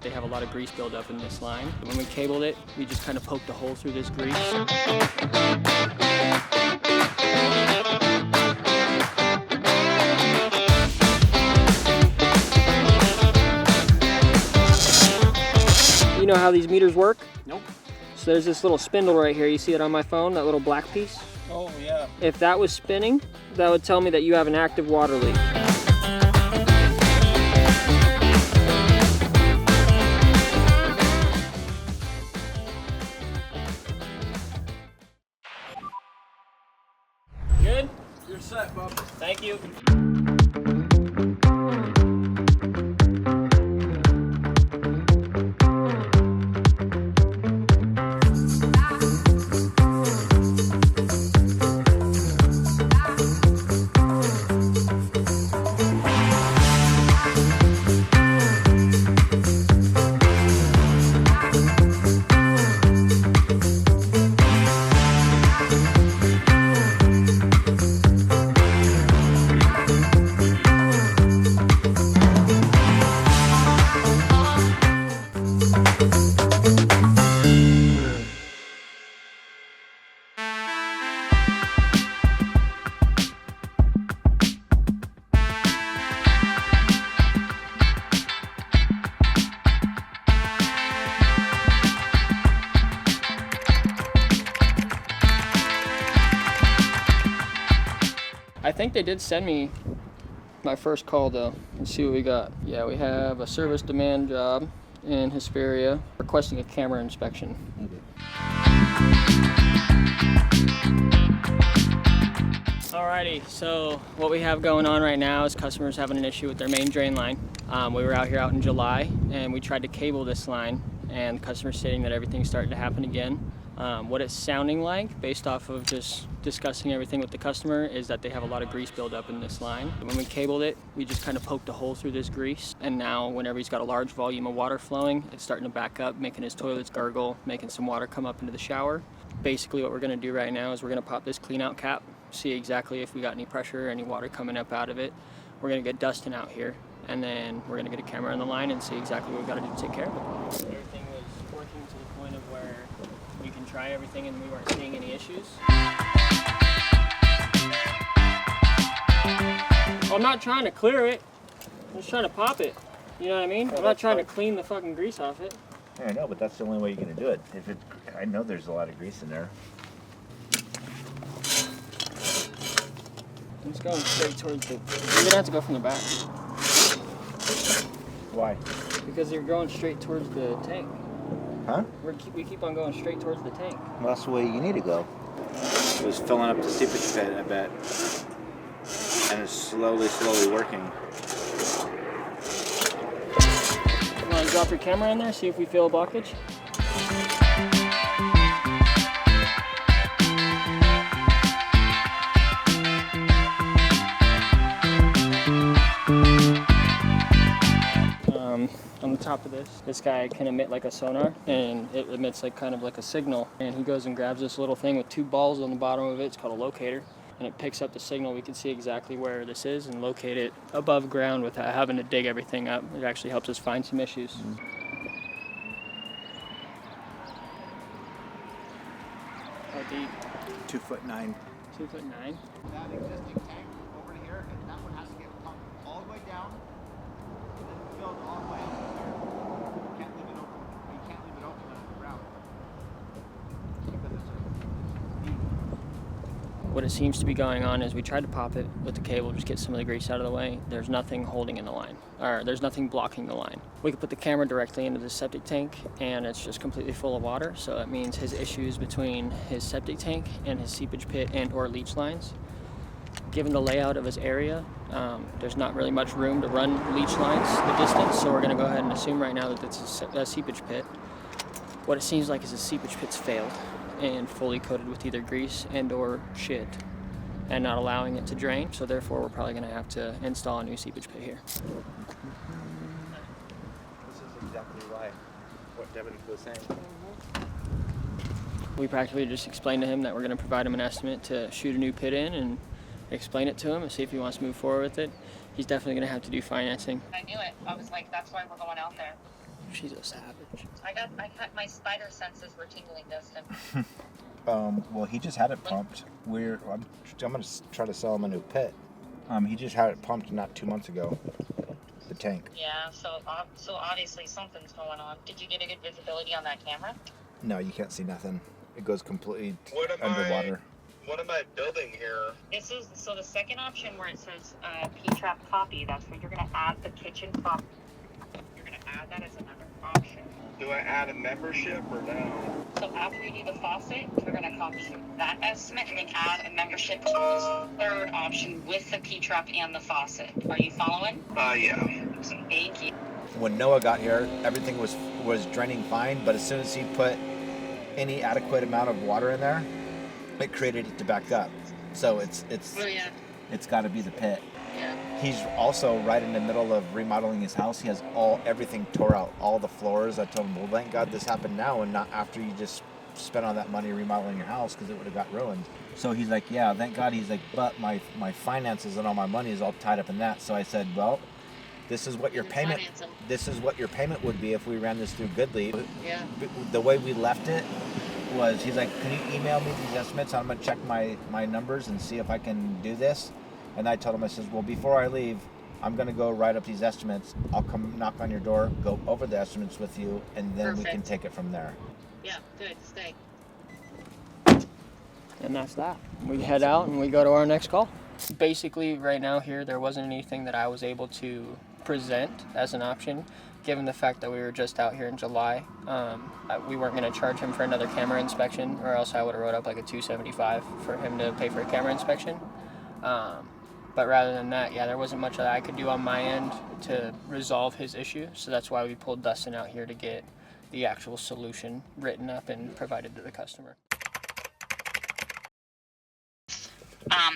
They have a lot of grease buildup in this line. When we cabled it, we just kind of poked a hole through this grease. You know how these meters work? Nope. So there's this little spindle right here. You see it on my phone, that little black piece? Oh, yeah. If that was spinning, that would tell me that you have an active water leak. Good? You're set, bub. Thank you. I think they did send me my first call though. Let's see what we got. Yeah, we have a service demand job in Hesperia requesting a camera inspection. Alrighty, so what we have going on right now is customers having an issue with their main drain line. We were out here out in July and we tried to cable this line, and the customer's stating that everything's starting to happen again. What it's sounding like, based off of just discussing everything with the customer, is that they have a lot of grease buildup in this line. When we cabled it, we just kind of poked a hole through this grease, and now whenever he's got a large volume of water flowing, it's starting to back up, making his toilets gargle, making some water come up into the shower. Basically what we're going to do right now is we're going to pop this clean out cap, see exactly if we got any pressure, any water coming up out of it. We're going to get dusting out here, and then we're going to get a camera on the line and see exactly what we've got to do to take care of it. Everything was working to the point of where we can try everything and we weren't seeing any issues. I'm not trying to clear it, I'm just trying to pop it. You know what I mean? I'm not trying to clean the fucking grease off it. I know, but that's the only way you're gonna do it. If it, I know there's a lot of grease in there. It's going straight towards the... You're gonna have to go from the back. Why? Because you're going straight towards the tank. Huh? We keep on going straight towards the tank. Well, that's the way you need to go. It was filling up the seepage pit, I bet. And it's slowly working. You want to drop your camera in there, see if we feel a blockage? On the top of this guy can emit like a sonar, and it emits like kind of like a signal, and he goes and grabs this little thing with two balls on the bottom of it. It's called a locator, and it picks up the signal. We can see exactly where this is and locate it above ground without having to dig everything up. It actually helps us find some issues. How deep? 2'9". 2'9". That existing tank over to here, and that one has to get pumped all the way down and then filled all the way up to here. You can't leave it open. You can't leave it open on the ground because it's deep. What it seems to be going on is we tried to pop it with the cable, just get some of the grease out of the way. There's nothing holding in the line, or there's nothing blocking the line. We could put the camera directly into the septic tank and it's just completely full of water. So that means his issues between his septic tank and his seepage pit and or leach lines. Given the layout of his area, there's not really much room to run leach lines the distance. So we're gonna go ahead and assume right now that it's a seepage pit. What it seems like is his seepage pit's failed and fully coated with either grease and or shit and not allowing it to drain. So therefore we're probably gonna have to install a new seepage pit here. This is exactly why, what Devin was saying. We practically just explained to him that we're gonna provide him an estimate to shoot a new pit in and explain it to him and see if he wants to move forward with it. He's definitely gonna have to do financing. I knew it. I was like, that's why we're going out there. She's a savage. I got my spider senses were tingling, Dustin. Well, he just had it pumped. I'm gonna try to sell him a new pit. He just had it pumped not 2 months ago. The tank. Yeah, so obviously something's going on. Did you get a good visibility on that camera? No, you can't see nothing. It goes completely underwater. What am I building here? This is so the second option where it says P-trap copy. That's where you're gonna add the kitchen faucet. You're gonna add that as another option. Do I add a membership or no? So after you do the faucet, you're gonna copy that estimate and then add a membership to this third option with the P-trap and the faucet. Are you following? Yeah. Thank you. When Noah got here, everything was draining fine, but as soon as he put any adequate amount of water in there, it created it to back up. So it's got to be the pit. Yeah. He's also right in the middle of remodeling his house. He has everything tore out, all the floors. I told him, well, thank God this happened now and not after you just spent all that money remodeling your house, because it would have got ruined. So he's like, yeah, thank God. He's like, but my finances and all my money is all tied up in that. So I said, well, this is what your payment would be if we ran this through Goodlead. Yeah. The way we left it was, he's like, can you email me these estimates? I'm going to check my numbers and see if I can do this. And I told him, I says, well, before I leave, I'm going to go write up these estimates. I'll come knock on your door, go over the estimates with you, and then we can take it from there. Yeah, good. Stay. And that's that. We head out and we go to our next call. Basically, right now here, there wasn't anything that I was able to present as an option, given the fact that we were just out here in July. We weren't going to charge him for another camera inspection, or else I would have wrote up like a $275 for him to pay for a camera inspection. But rather than that, yeah, there wasn't much that I could do on my end to resolve his issue. So that's why we pulled Dustin out here to get the actual solution written up and provided to the customer.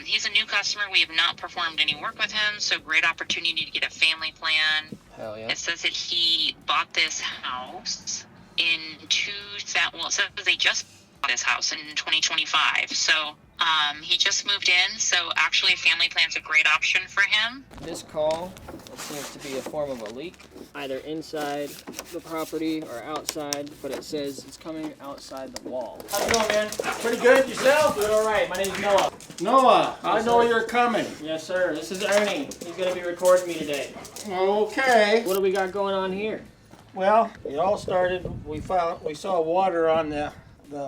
He's a new customer. We have not performed any work with him, so great opportunity to get a family plan. Hell yeah. It says that he bought this house in it says they just bought this house in 2025. So he just moved in, so actually a family plan's a great option for him. This call, it seems to be a form of a leak, either inside the property or outside, but it says it's coming outside the wall. How's it going, man? Pretty good yourself? Doing all right. My name's Noah. Noah, I Yes, know sir. you're coming. Yes, sir. This is Ernie. He's going to be recording me today. Okay. What do we got going on here? Well, it all started, we saw water on the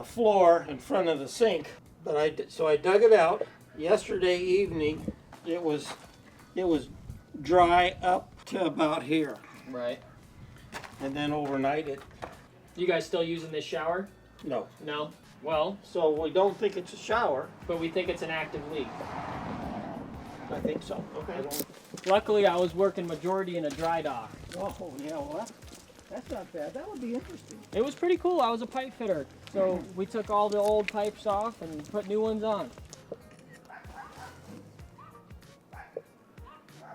floor in front of the sink, but so I dug it out. Yesterday evening, it was dry up to about here, Right. and then overnight You guys still using this shower? no. No? Well, So we don't think it's a shower. but we think it's an active leak. I think so. Okay. I don't- Luckily, I was working majority in a dry dock. Oh, yeah, well, that's not bad. That would be interesting. It was pretty cool. I was a pipe fitter. So we took all the old pipes off and put new ones on.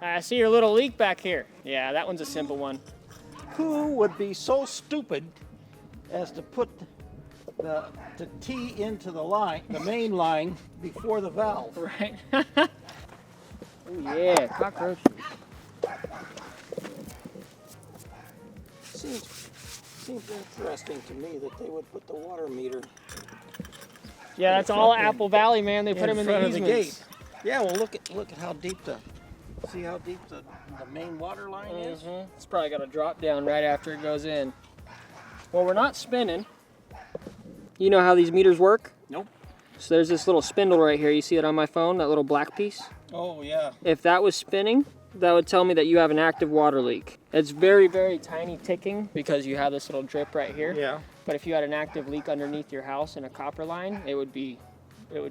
I see your little leak back here. Yeah, that one's a simple one. Who would be so stupid as to put the T into the main line before the valve? Right? Oh yeah, cockroaches. Seems interesting to me that they would put the water meter Yeah, that's all Apple Valley, man. They put them in front the of the easements. gate. Yeah, well look at how deep the main water line is. It's probably got a drop down right after it goes in. Well, we're not spinning. You know how these meters work? Nope. So there's this little spindle right here. You see it on my phone, that little black piece? Oh yeah. If that was spinning, that would tell me that you have an active water leak. It's very, very tiny ticking because you have this little drip right here. Yeah. But if you had an active leak underneath your house in a copper line, it would be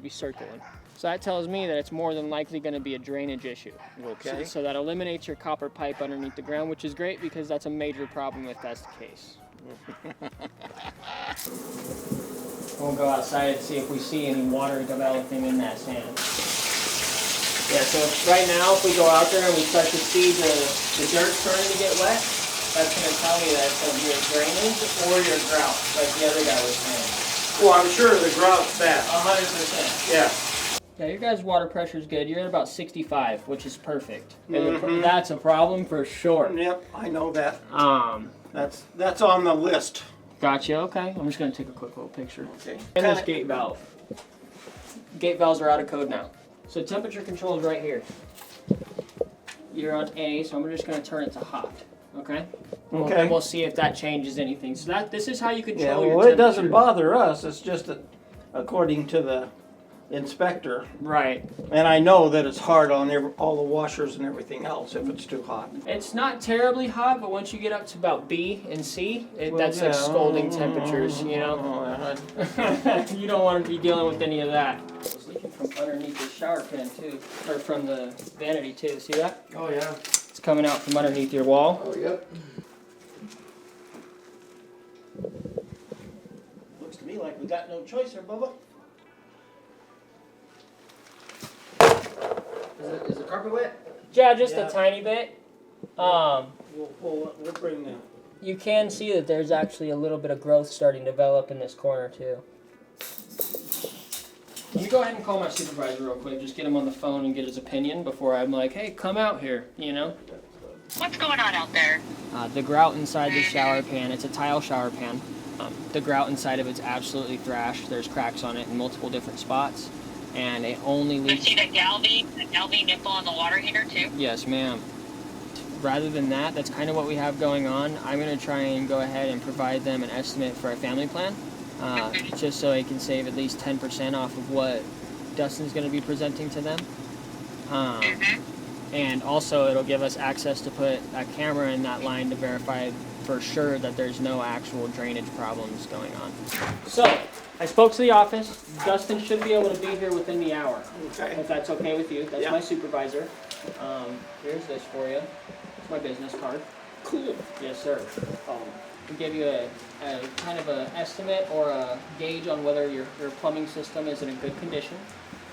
circling. So that tells me that it's more than likely going to be a drainage issue. Okay. So that eliminates your copper pipe underneath the ground, which is great because that's a major problem if that's the case. We'll go outside and see if we see any water developing in that sand. Yeah, so right now if we go out there and we start to see the dirt starting to get wet, that's going to tell me that it's going to be a drainage or your drought, like the other guy was saying. Well, I'm sure the grout's bad. 100%. Yeah. Yeah, your guys' water pressure is good. You're at about 65, which is perfect. And that's a problem for sure. Yep, I know that. That's on the list. Gotcha, okay. I'm just gonna take a quick little picture. Okay. And this gate valve. Gate valves are out of code now. So temperature control is right here. You're on A, so I'm just gonna turn it to hot, okay? Okay. And we'll see if that changes anything. So this is how you Yeah, control your well, temperature. it doesn't bother us. It's just that, according to the inspector, Right. and I know that it's hard on all the washers and everything else if it's too hot. It's not terribly hot, but once you get up to about B and C, Well, that's like yeah. scalding temperatures, you know? You don't want to be dealing with any of that. It's leaking from underneath the shower pan too, or from the vanity too. See that? Oh, yeah. It's coming out from underneath your wall. Oh, yep. Looks to me like we got no choice here, Bubba. Is the carpet wet? Yeah, just Yeah. a tiny bit. We'll bring the... You can see that there's actually a little bit of growth starting to develop in this corner too. Let me go ahead and call my supervisor real quick, just get him on the phone and get his opinion before I'm like, hey, come out here, you know? What's going on out there? The grout inside the shower pan, it's a tile shower pan. The grout inside of it's absolutely thrashed. There's cracks on it in multiple different spots. And it only You leaks... see the Galvy nipple on the water heater too? Yes, ma'am. Rather than that, that's kind of what we have going on. I'm going to try and go ahead and provide them an estimate for a family plan, just so I can save at least 10% off of what Dustin's going to be presenting to them. And also, it'll give us access to put a camera in that line to verify for sure that there's no actual drainage problems going on. So, I spoke to the office. Dustin should be able to be here within the hour, Okay. if that's okay with you. That's Yeah. my supervisor. Here's this for you. It's my business card. Cool. Yes, sir. We give you a kind of an estimate or a gauge on whether your plumbing system is in a good condition.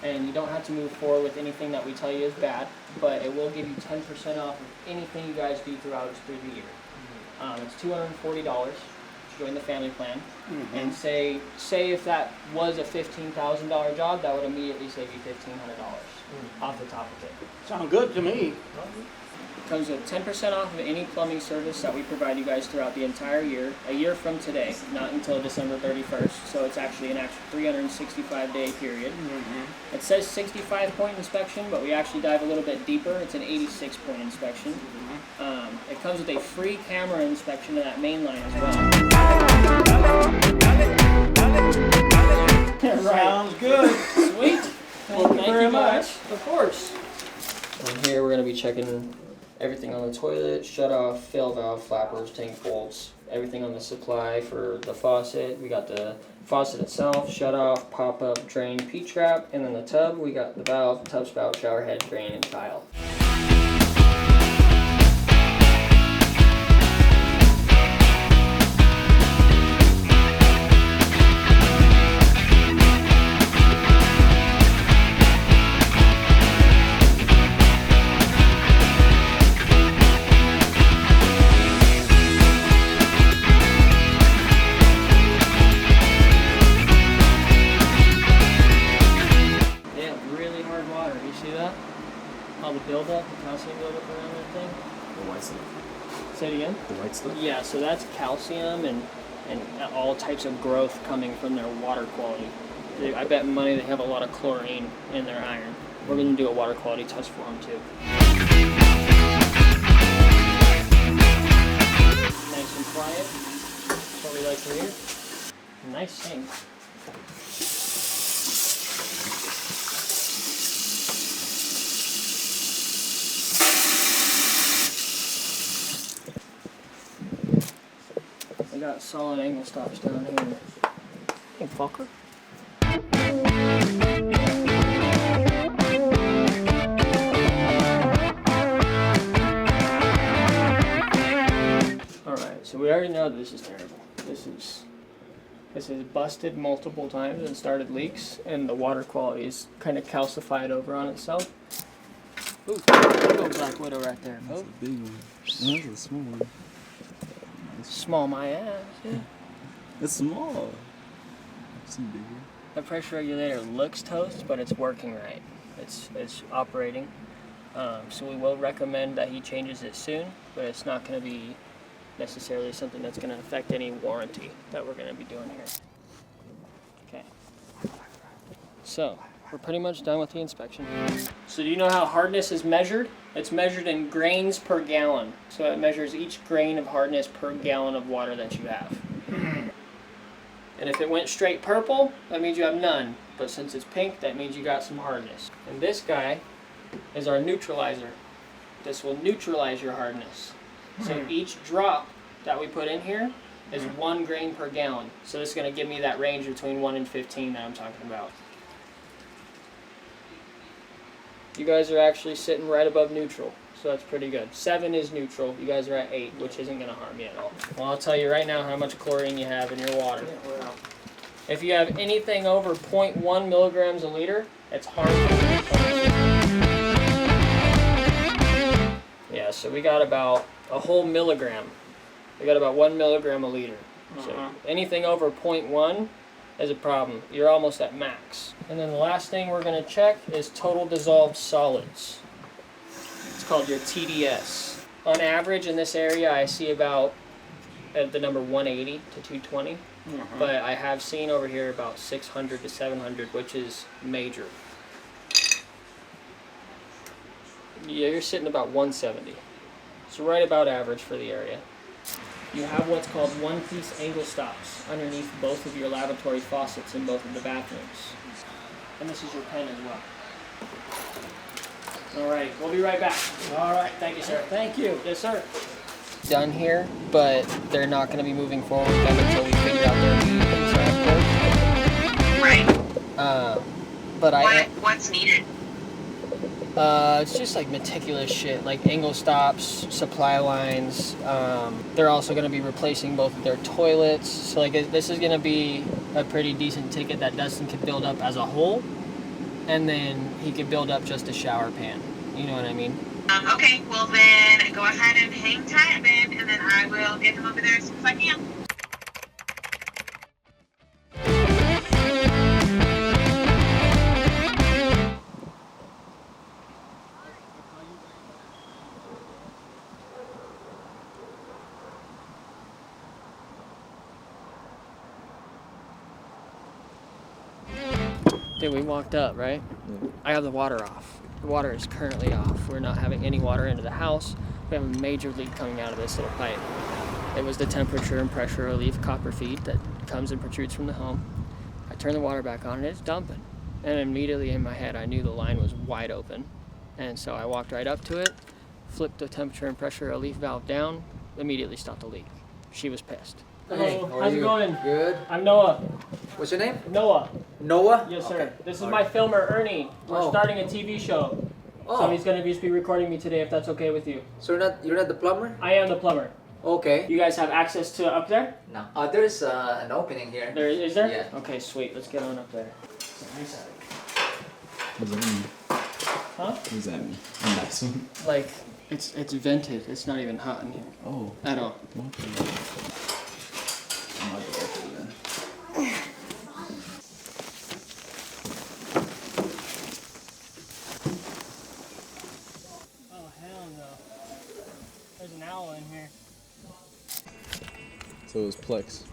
And you don't have to move forward with anything that we tell you is bad, but it will give you 10% off of anything you guys do throughout through the year. It's $240 to join the family plan. And say if that was a $15,000 job, that would immediately save you $1,500 off the top of it. Sound good to me. Comes with 10% off of any plumbing service that we provide you guys throughout the entire year, a year from today, not until December 31st. So it's actually an actual 365-day period. It says 65-point inspection, but we actually dive a little bit deeper. It's an 86-point inspection. It comes with a free camera inspection of that main line as well. Right. Sounds good. Sweet. Thank you very much. Of course. And here we're going to be checking everything on the toilet, shut off, fail valve, flappers, tank bolts, everything on the supply for the faucet. We got the faucet itself, shut off, pop up, drain, P-trap, and then the tub, we got the valve, tub spout, shower head, drain, and tile. All the buildup, the calcium buildup around that thing. The white stuff. Say it again? The white stuff? Yeah, so that's calcium and all types of growth coming from their water quality. I bet money they have a lot of chlorine in their iron. We're going to do a water quality test for them too. Nice and quiet. That's what we like to hear. Nice sink. I got solid angle stops down here. Hey, fucker. Alright, so we already know that this is terrible. This is busted multiple times and started leaks, and the water quality is kind of calcified over on itself. Ooh, little black widow right there. That's a big one. That's a small one. Small my ass, yeah. It's small. I've seen bigger. The pressure regulator looks toast, but it's working right. It's operating. So we will recommend that he changes it soon, but it's not going to be necessarily something that's going to affect any warranty that we're going to be doing here. Okay. So, we're pretty much done with the inspection. So do you know how hardness is measured? It's measured in grains per gallon. So it measures each grain of hardness per gallon of water that you have. And if it went straight purple, that means you have none. But since it's pink, that means you got some hardness. And this guy is our neutralizer. This will neutralize your hardness. So each drop that we put in here is 1 grain per gallon. So this is going to give me that range between 1 and 15 that I'm talking about. You guys are actually sitting right above neutral, so that's pretty good. 7 is neutral. You guys are at 8, which isn't going to harm you at all. Well, I'll tell you right now how much chlorine you have in your water. If you have anything over 0.1 milligrams a liter, it's harmful. Yeah, so we got about a whole milligram. We got about 1 milligram a liter. So anything over 0.1 is a problem. You're almost at max. And then the last thing we're going to check is total dissolved solids. It's called your TDS. On average in this area I see about the number 180 to 220. But I have seen over here about 600 to 700, which is major. Yeah, you're sitting about 170. So right about average for the area. You have what's called one-piece angle stops underneath both of your lavatory faucets in both of the bathrooms. And this is your pen as well. All right, we'll be right back. All right, thank you, sir. Thank you. Yes, sir. Done here, but they're not going to be moving forward with them until we figure out their needs. Right. But What's needed? It's just like meticulous shit, like angle stops, supply lines. They're also going to be replacing both of their toilets. So like this is going to be a pretty decent ticket that Dustin could build up as a whole, and then he could build up just a shower pan. You know what I mean? Okay, well then go ahead and hang tight then, and then I will get him over there as soon as I can. Dude, we walked up, right? I have the water off. The water is currently off. We're not having any water into the house. We have a major leak coming out of this little pipe. It was the temperature and pressure relief copper feed that comes and protrudes from the home. I turned the water back on and it's dumping. And immediately in my head, I knew the line was wide open. And so I walked right up to it, flipped the temperature and pressure relief valve down, immediately stopped the leak. She was pissed. Hey, how's it going? Good. I'm Noah. What's your name? Noah. Noah? Yes, sir. Okay. This is my filmer, Ernie. We're starting a TV show. So he's going to just be recording me today, if that's okay with you. So you're not the plumber? I am the plumber. Okay. You guys have access to up there? No. There's an opening here. There is there? Yeah. Okay, sweet. Let's get on up there. Nice attic. What does that mean? Huh? What does that mean? A nice one? Like, it's vented. It's not even hot in here. Oh. At all. Okay. I'm not gonna open it then. Oh, hell no. There's an owl in here. So it was Plex.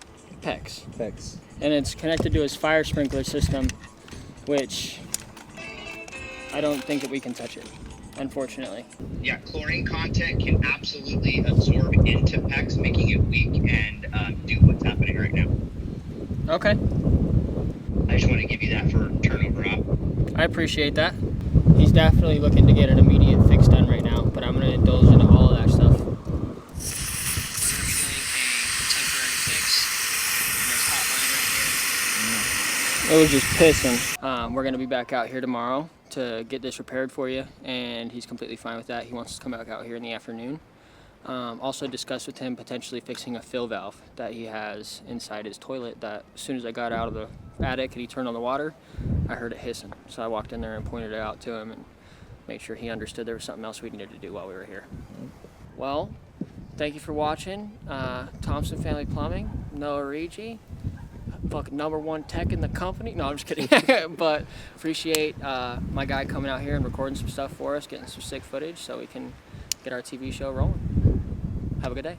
PEX. Plex. And it's connected to his fire sprinkler system, which I don't think that we can touch it, unfortunately. Yeah, chlorine content can absolutely absorb into PEX, making it weak and do what's happening right now. Okay. I just want to give you that for turnover up. I appreciate that. He's definitely looking to get an immediate fix done right now, but I'm going to indulge into all of that stuff. It was just pissing. We're going to be back out here tomorrow to get this repaired for you, and he's completely fine with that. He wants us to come back out here in the afternoon. Also discussed with him potentially fixing a fill valve that he has inside his toilet that as soon as I got out of the attic and he turned on the water, I heard it hissing. So I walked in there and pointed it out to him and made sure he understood there was something else we needed to do while we were here. Well, thank you for watching. Thompson Family Plumbing, Noah Ricci, fucking #1 tech in the company. No, I'm just kidding. But appreciate my guy coming out here and recording some stuff for us, getting some sick footage so we can get our TV show rolling. Have a good day.